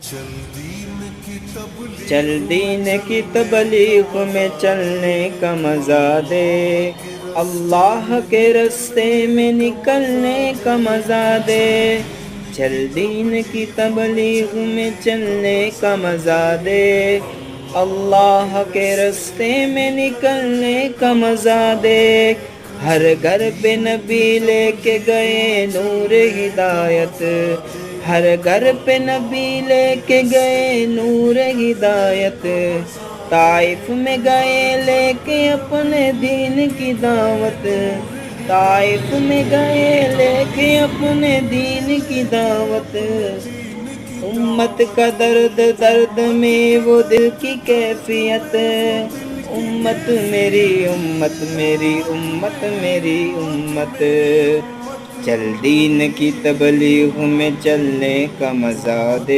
चल दीन की तबलीग में चलने का मज़ा दे, अल्लाह के रास्ते में निकलने का मज़ा दे। चल दीन की तबलीग में चलने का मज़ा दे, अल्लाह के रास्ते में निकलने का मज़ा दे। हर घर पे नबी लेके गए नूर हिदायत, हर घर पे नबी लेके गए नूर हिदायत। ताइफ में गए लेके अपने दीन की दावत, ताइफ में गए लेके अपने दीन की दावत। उम्मत का दर्द दर्द में वो दिल की कैफियत, उम्मत मेरी उम्मत मेरी उम्मत मेरी उम्मत। चल दीन की तबलीग में चलने का मज़ा दे।